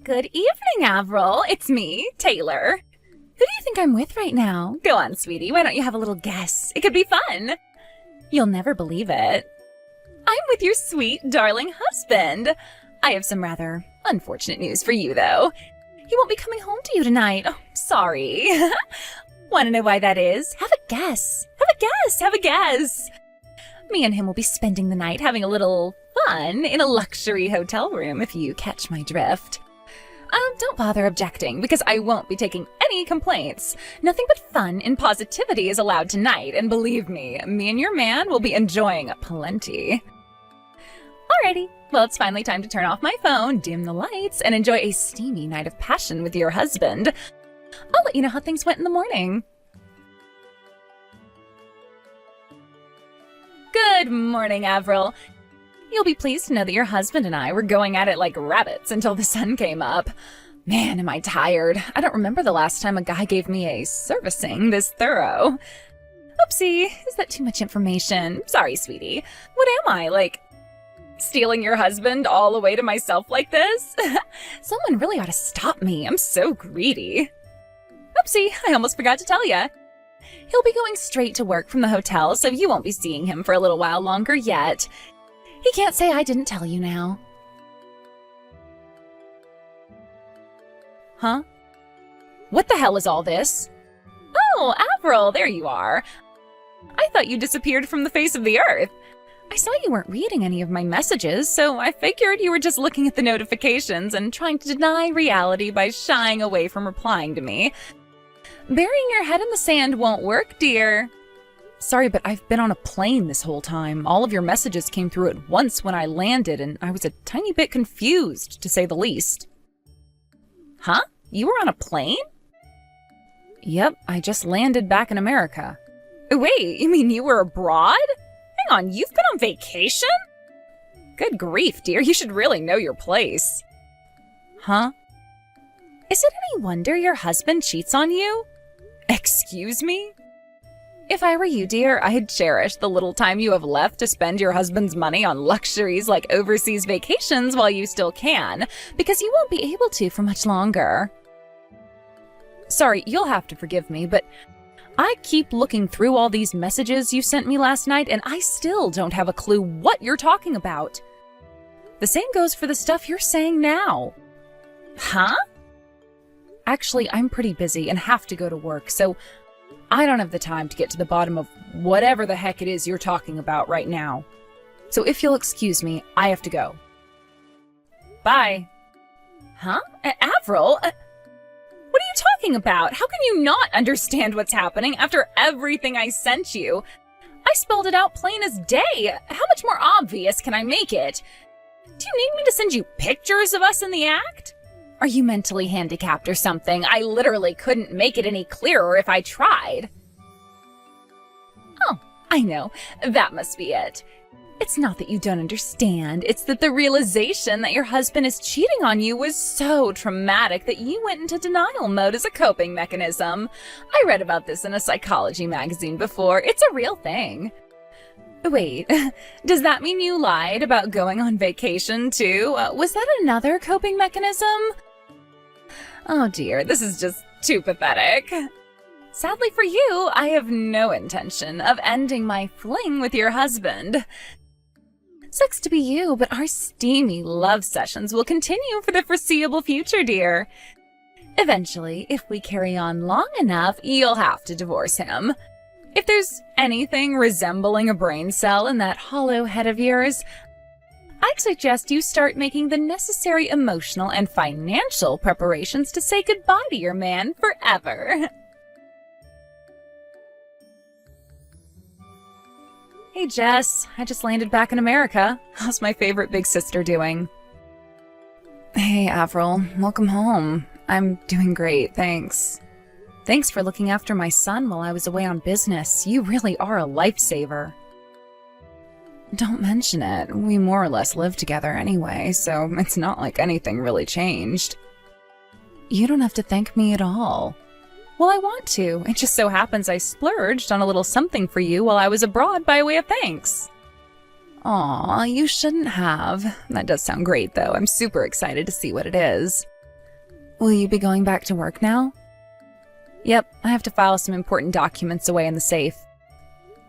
Good evening, Avril. It's me, Taylor. Who do you think I'm with right now? Go on, sweetie. Why don't you have a little guess? It could be fun. You'll never believe it. I'm with your sweet, darling husband. I have some rather unfortunate news for you, though. He won't be coming home to you tonight. Oh, sorry. Want to know why that is? Have a guess. Have a guess. Me and him will be spending the night having a little fun in a luxury hotel room, if you catch my drift. Don't bother objecting, because I won't be taking any complaints. Nothing but fun and positivity is allowed tonight, and believe me and your man will be enjoying plenty. Alrighty, well, it's finally time to turn off my phone, dim the lights, and enjoy a steamy night of passion with your husband. I'll let you know how things went in the morning. Good morning, Avril. You'll be pleased to know that your husband and I were going at it like rabbits until the sun came up. Man, am I tired. I don't remember the last time a guy gave me a servicing this thorough. Oopsie, is that too much information? Sorry, sweetie. What am I, like, stealing your husband all the way to myself like this? Someone really ought to stop me. I'm so greedy. Oopsie, I almost forgot to tell ya. He'll be going straight to work from the hotel, so you won't be seeing him for a little while longer yet. He can't say I didn't tell you now. Huh? What the hell is all this? Oh, Avril, there you are. I thought you disappeared from the face of the earth. I saw you weren't reading any of my messages, so I figured you were just looking at the notifications and trying to deny reality by shying away from replying to me. Burying your head in the sand won't work, dear. Sorry, but I've been on a plane this whole time. All of your messages came through at once when I landed, and I was a tiny bit confused, to say the least. Huh? You were on a plane? Yep, I just landed back in America. Wait, you mean you were abroad? Hang on, you've been on vacation? Good grief, dear, you should really know your place. Huh? Is it any wonder your husband cheats on you? Excuse me? If I were you, dear, I'd cherish the little time you have left to spend your husband's money on luxuries like overseas vacations while you still can, because you won't be able to for much longer. Sorry, you'll have to forgive me, but I keep looking through all these messages you sent me last night, and I still don't have a clue what you're talking about. The same goes for the stuff you're saying now. Huh? Actually, I'm pretty busy and have to go to work, so I don't have the time to get to the bottom of whatever the heck it is you're talking about right now. So if you'll excuse me, I have to go. Bye. Huh? Avril? What are you talking about? How can you not understand what's happening after everything I sent you? I spelled it out plain as day. How much more obvious can I make it? Do you need me to send you pictures of us in the act? Are you mentally handicapped or something? I literally couldn't make it any clearer if I tried. Oh, I know. That must be it. It's not that you don't understand. It's that the realization that your husband is cheating on you was so traumatic that you went into denial mode as a coping mechanism. I read about this in a psychology magazine before. It's a real thing. Wait, does that mean you lied about going on vacation too? Was that another coping mechanism? Oh dear, this is just too pathetic. Sadly for you, I have no intention of ending my fling with your husband. Sucks to be you, but our steamy love sessions will continue for the foreseeable future, dear. Eventually, if we carry on long enough, you'll have to divorce him. If there's anything resembling a brain cell in that hollow head of yours, I'd suggest you start making the necessary emotional and financial preparations to say goodbye to your man forever. Hey Jess, I just landed back in America. How's my favorite big sister doing? Hey Avril, welcome home. I'm doing great, thanks. Thanks for looking after my son while I was away on business. You really are a lifesaver. Don't mention it. We more or less live together anyway, so it's not like anything really changed. You don't have to thank me at all. Well, I want to. It just so happens I splurged on a little something for you while I was abroad by way of thanks. Aw, you shouldn't have. That does sound great, though. I'm super excited to see what it is. Will you be going back to work now? Yep, I have to file some important documents away in the safe.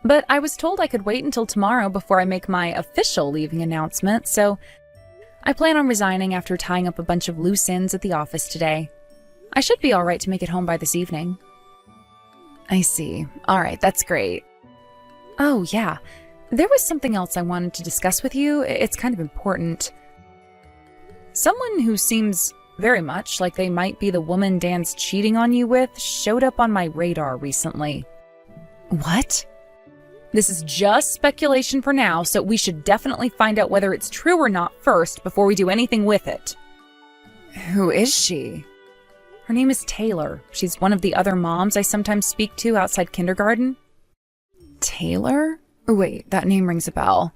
But I was told I could wait until tomorrow before I make my official leaving announcement, so I plan on resigning after tying up a bunch of loose ends at the office today. I should be all right to make it home by this evening. I see. All right, that's great. Oh, yeah. There was something else I wanted to discuss with you. It's kind of important. Someone who seems very much like they might be the woman Dan's cheating on you with showed up on my radar recently. What? This is just speculation for now, so we should definitely find out whether it's true or not first before we do anything with it. Who is she? Her name is Taylor. She's one of the other moms I sometimes speak to outside kindergarten. Taylor? Wait, that name rings a bell.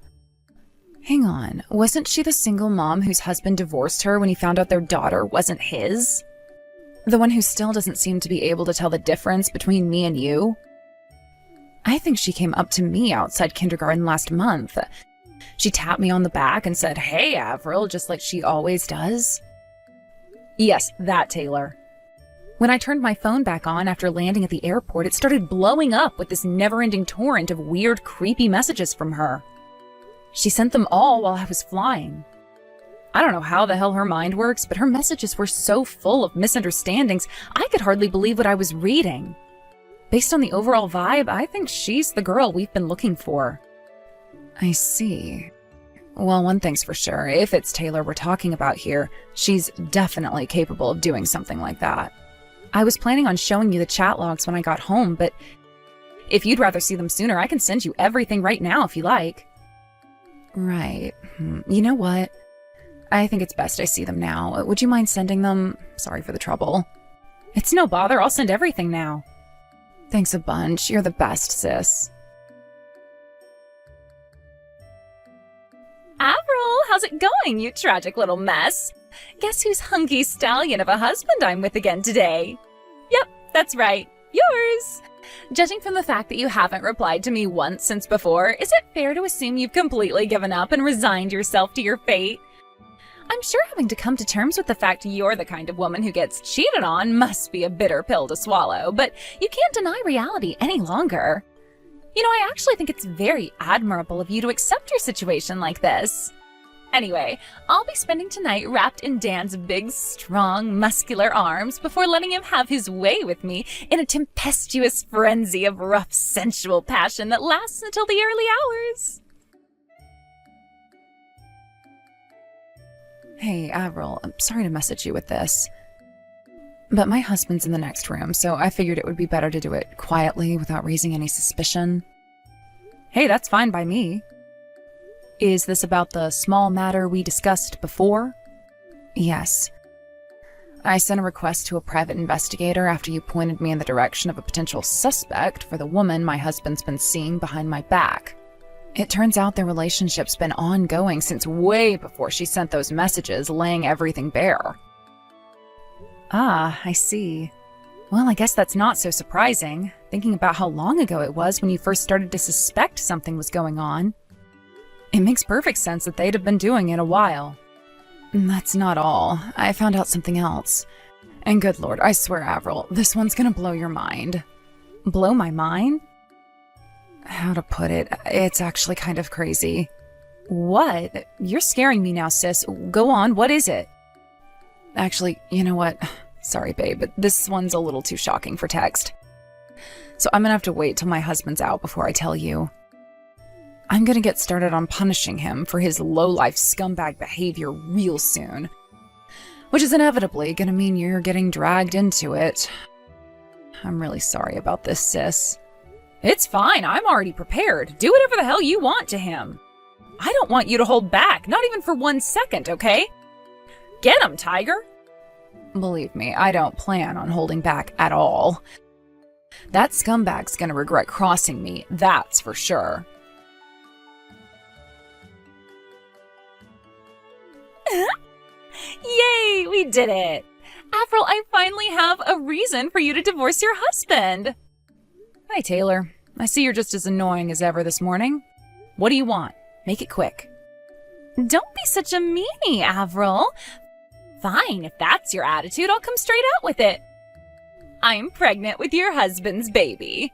Hang on, wasn't she the single mom whose husband divorced her when he found out their daughter wasn't his? The one who still doesn't seem to be able to tell the difference between me and you? I think she came up to me outside kindergarten last month. She tapped me on the back and said, "Hey, Avril," just like she always does. Yes, that Taylor. When I turned my phone back on after landing at the airport, it started blowing up with this never-ending torrent of weird, creepy messages from her. She sent them all while I was flying. I don't know how the hell her mind works, but her messages were so full of misunderstandings, I could hardly believe what I was reading. Based on the overall vibe, I think she's the girl we've been looking for. I see. Well, one thing's for sure. If it's Taylor we're talking about here, she's definitely capable of doing something like that. I was planning on showing you the chat logs when I got home, but if you'd rather see them sooner, I can send you everything right now if you like. Right. You know what? I think it's best I see them now. Would you mind sending them? Sorry for the trouble. It's no bother. I'll send everything now. Thanks a bunch. You're the best, sis. Avril, how's it going, you tragic little mess? Guess whose hunky stallion of a husband I'm with again today? Yep, that's right. Yours. Judging from the fact that you haven't replied to me once since before, is it fair to assume you've completely given up and resigned yourself to your fate? I'm sure having to come to terms with the fact you're the kind of woman who gets cheated on must be a bitter pill to swallow, but you can't deny reality any longer. You know, I actually think it's very admirable of you to accept your situation like this. Anyway, I'll be spending tonight wrapped in Dan's big, strong, muscular arms before letting him have his way with me in a tempestuous frenzy of rough, sensual passion that lasts until the early hours. Hey, Avril, I'm sorry to message you with this, but my husband's in the next room, so I figured it would be better to do it quietly without raising any suspicion. Hey, that's fine by me. Is this about the small matter we discussed before? Yes. I sent a request to a private investigator after you pointed me in the direction of a potential suspect for the woman my husband's been seeing behind my back. It turns out their relationship's been ongoing since way before she sent those messages laying everything bare. Ah, I see. Well, I guess that's not so surprising, thinking about how long ago it was when you first started to suspect something was going on. It makes perfect sense that they'd have been doing it a while. That's not all. I found out something else. And good lord, I swear, Avril, this one's gonna blow your mind. Blow my mind? How to put it? It's actually kind of crazy. What? You're scaring me now, sis. Go on, what is it? Actually, you know what? Sorry, babe, but this one's a little too shocking for text. So I'm gonna have to wait till my husband's out before I tell you. I'm gonna get started on punishing him for his low-life scumbag behavior real soon. Which is inevitably gonna mean you're getting dragged into it. I'm really sorry about this, sis. It's fine, I'm already prepared. Do whatever the hell you want to him. I don't want you to hold back, not even for 1 second, okay? Get him, Tiger! Believe me, I don't plan on holding back at all. That scumbag's gonna regret crossing me, that's for sure. Yay, we did it! Avril, I finally have a reason for you to divorce your husband. Hi, Taylor. I see you're just as annoying as ever this morning. What do you want? Make it quick. Don't be such a meanie, Avril. Fine, if that's your attitude, I'll come straight out with it. I'm pregnant with your husband's baby.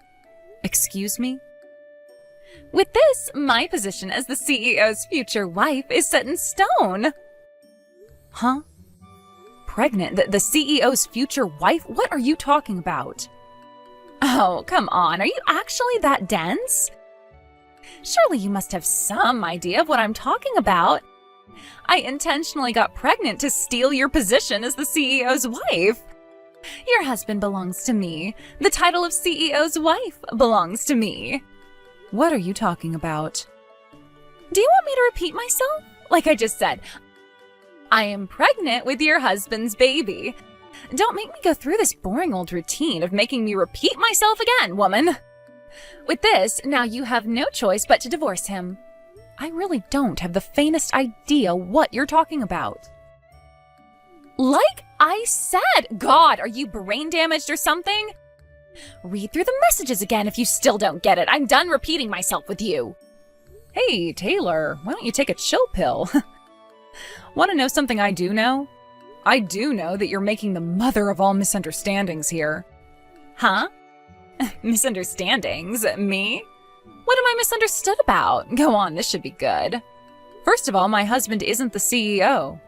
Excuse me? With this, my position as the CEO's future wife is set in stone. Huh? Pregnant? The CEO's future wife? What are you talking about? Oh, come on. Are you actually that dense? Surely you must have some idea of what I'm talking about. I intentionally got pregnant to steal your position as the CEO's wife. Your husband belongs to me. The title of CEO's wife belongs to me. What are you talking about? Do you want me to repeat myself? Like I just said, I am pregnant with your husband's baby. Don't make me go through this boring old routine of making me repeat myself again, woman. With this, now you have no choice but to divorce him. I really don't have the faintest idea what you're talking about. Like I said, God, are you brain damaged or something? Read through the messages again if you still don't get it. I'm done repeating myself with you. Hey, Taylor, why don't you take a chill pill? Want to know something I do know? I do know that you're making the mother of all misunderstandings here. Huh? Misunderstandings? Me? What am I misunderstood about? Go on, this should be good. First of all, my husband isn't the CEO.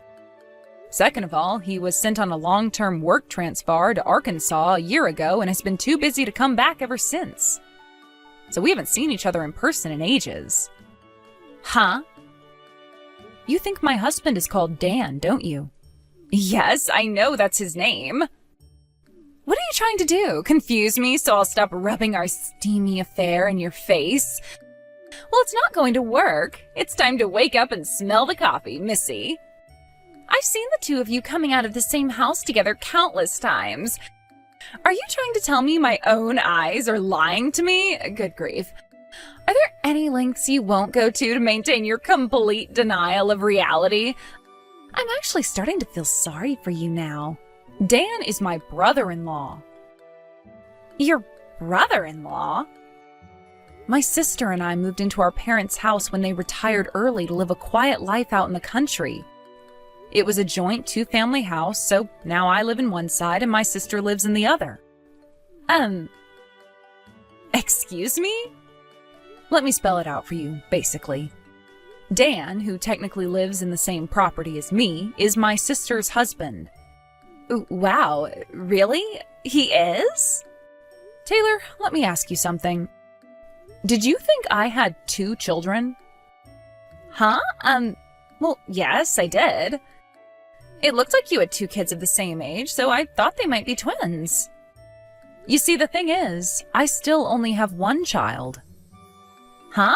Second of all, he was sent on a long-term work transfer to Arkansas a year ago and has been too busy to come back ever since. So we haven't seen each other in person in ages. Huh? You think my husband is called Dan, don't you? Yes, I know that's his name. What are you trying to do? Confuse me so I'll stop rubbing our steamy affair in your face? Well, it's not going to work. It's time to wake up and smell the coffee, Missy. I've seen the two of you coming out of the same house together countless times. Are you trying to tell me my own eyes are lying to me? Good grief. Are there any lengths you won't go to maintain your complete denial of reality? I'm actually starting to feel sorry for you now. Dan is my brother-in-law. Your brother-in-law? My sister and I moved into our parents' house when they retired early to live a quiet life out in the country. It was a joint two-family house, so now I live in one side and my sister lives in the other. Excuse me? Let me spell it out for you, basically. Dan, who technically lives in the same property as me, is my sister's husband. Wow, really? He is? Taylor, let me ask you something. Did you think I had 2 children? Huh? Well, yes, I did. It looked like you had 2 kids of the same age, so I thought they might be twins. You see, the thing is, I still only have 1 child. Huh?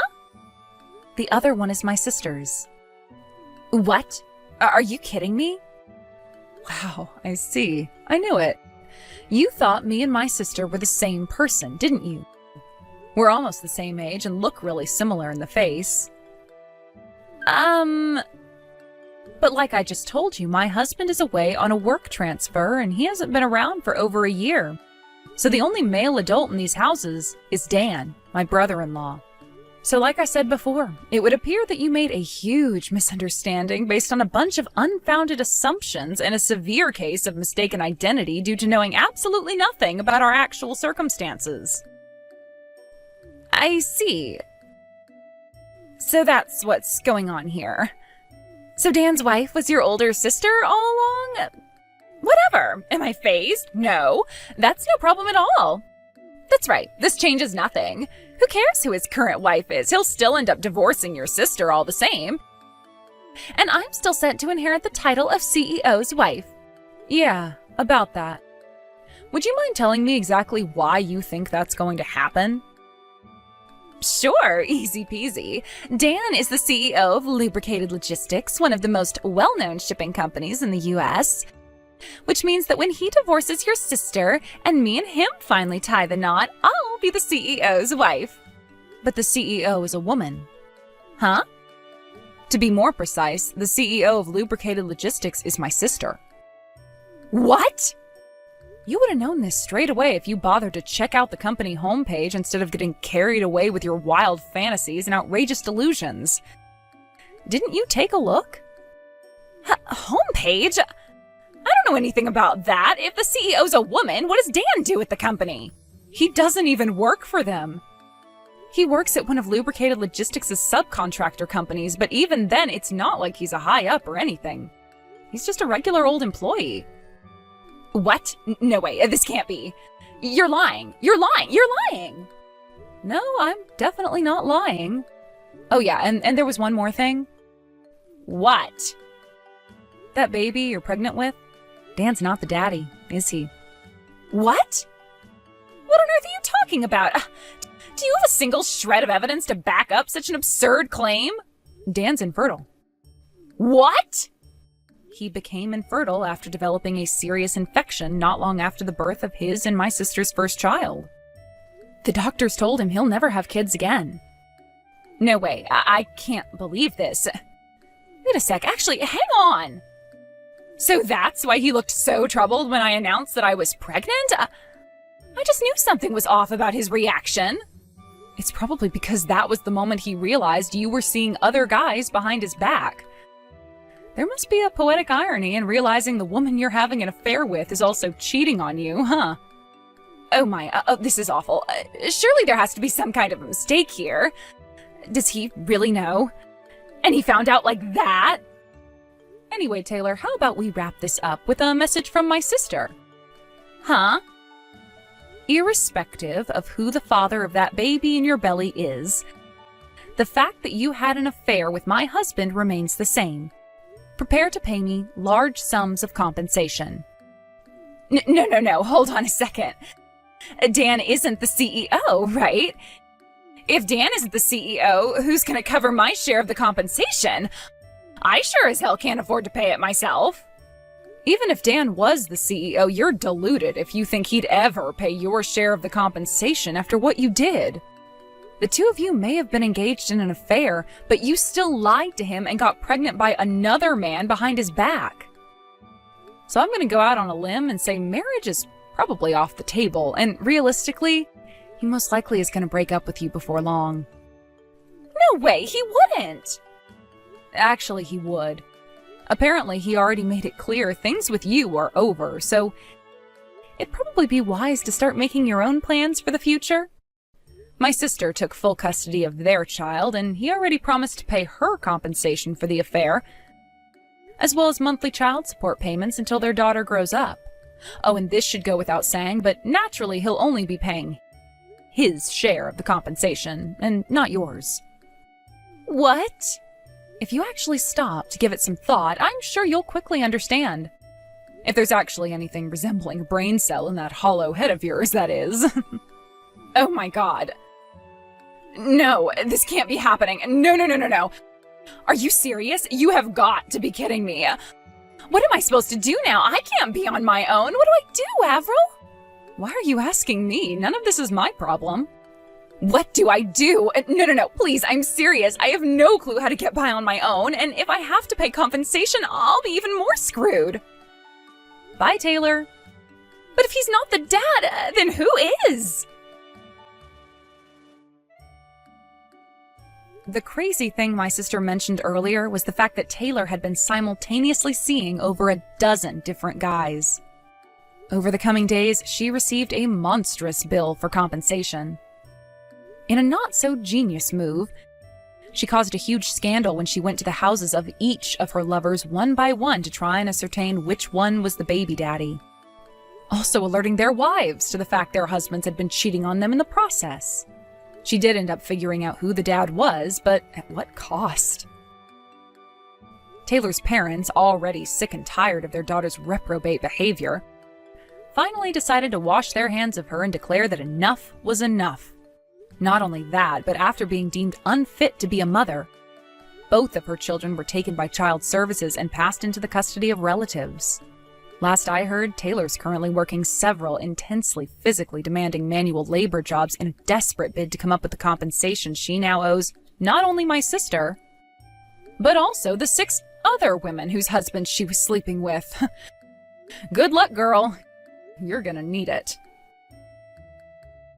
The other one is my sister's. What? Are you kidding me? Wow, I see. I knew it. You thought me and my sister were the same person, didn't you? We're almost the same age and look really similar in the face. But like I just told you, my husband is away on a work transfer and he hasn't been around for over a year. So the only male adult in these houses is Dan, my brother-in-law. So like I said before, it would appear that you made a huge misunderstanding based on a bunch of unfounded assumptions and a severe case of mistaken identity due to knowing absolutely nothing about our actual circumstances. I see. So that's what's going on here. So Dan's wife was your older sister all along? Whatever. Am I phased? No. That's no problem at all. That's right. This changes nothing. Who cares who his current wife is? He'll still end up divorcing your sister all the same. And I'm still set to inherit the title of CEO's wife. Yeah, about that. Would you mind telling me exactly why you think that's going to happen? Sure, easy peasy. Dan is the CEO of Lubricated Logistics, one of the most well-known shipping companies in the U.S., which means that when he divorces your sister and me and him finally tie the knot, I'll be the CEO's wife. But the CEO is a woman. Huh? To be more precise, the CEO of Lubricated Logistics is my sister. What? You would have known this straight away if you bothered to check out the company homepage instead of getting carried away with your wild fantasies and outrageous delusions. Didn't you take a look? Homepage? I don't know anything about that. If the CEO's a woman, what does Dan do at the company? He doesn't even work for them. He works at one of Lubricated Logistics' subcontractor companies, but even then, it's not like he's a high-up or anything. He's just a regular old employee. What? No way, this can't be. You're lying. You're lying. You're lying. No, I'm definitely not lying. Oh yeah, and there was one more thing. What? That baby you're pregnant with? Dan's not the daddy, is he? What? What on earth are you talking about? Do you have a single shred of evidence to back up such an absurd claim? Dan's infertile. What? He became infertile after developing a serious infection not long after the birth of his and my sister's first child. The doctors told him he'll never have kids again. No way, I can't believe this. Wait a sec, actually, hang on. So that's why he looked so troubled when I announced that I was pregnant? I just knew something was off about his reaction. It's probably because that was the moment he realized you were seeing other guys behind his back. There must be a poetic irony in realizing the woman you're having an affair with is also cheating on you, huh? Oh my, this is awful. Surely there has to be some kind of mistake here. Does he really know? And he found out like that? Anyway, Taylor, how about we wrap this up with a message from my sister? Huh? Irrespective of who the father of that baby in your belly is, the fact that you had an affair with my husband remains the same. Prepare to pay me large sums of compensation. No, hold on a second. Dan isn't the CEO, right? If Dan isn't the CEO, who's going to cover my share of the compensation? I sure as hell can't afford to pay it myself. Even if Dan was the CEO, you're deluded if you think he'd ever pay your share of the compensation after what you did. The two of you may have been engaged in an affair, but you still lied to him and got pregnant by another man behind his back. So I'm going to go out on a limb and say marriage is probably off the table, and realistically, he most likely is going to break up with you before long. No way, he wouldn't! Actually, he would. Apparently, he already made it clear things with you are over, so it'd probably be wise to start making your own plans for the future. My sister took full custody of their child, and he already promised to pay her compensation for the affair, as well as monthly child support payments until their daughter grows up. Oh, and this should go without saying, but naturally he'll only be paying his share of the compensation, and not yours. What? If you actually stop to give it some thought, I'm sure you'll quickly understand. If there's actually anything resembling a brain cell in that hollow head of yours, that is. Oh my god. No, this can't be happening. No. Are you serious? You have got to be kidding me. What am I supposed to do now? I can't be on my own. What do I do, Avril? Why are you asking me? None of this is my problem. What do I do? No, please, I'm serious. I have no clue how to get by on my own, and if I have to pay compensation, I'll be even more screwed. Bye, Taylor. But if he's not the dad, then who is? The crazy thing my sister mentioned earlier was the fact that Taylor had been simultaneously seeing over a dozen different guys. Over the coming days, she received a monstrous bill for compensation. In a not-so-genius move, she caused a huge scandal when she went to the houses of each of her lovers one by one to try and ascertain which one was the baby daddy, also alerting their wives to the fact their husbands had been cheating on them in the process. She did end up figuring out who the dad was, but at what cost? Taylor's parents, already sick and tired of their daughter's reprobate behavior, finally decided to wash their hands of her and declare that enough was enough. Not only that, but after being deemed unfit to be a mother, both of her children were taken by child services and passed into the custody of relatives. Last I heard, Taylor's currently working several intensely physically demanding manual labor jobs in a desperate bid to come up with the compensation she now owes not only my sister, but also the 6 other women whose husbands she was sleeping with. Good luck, girl. You're gonna need it.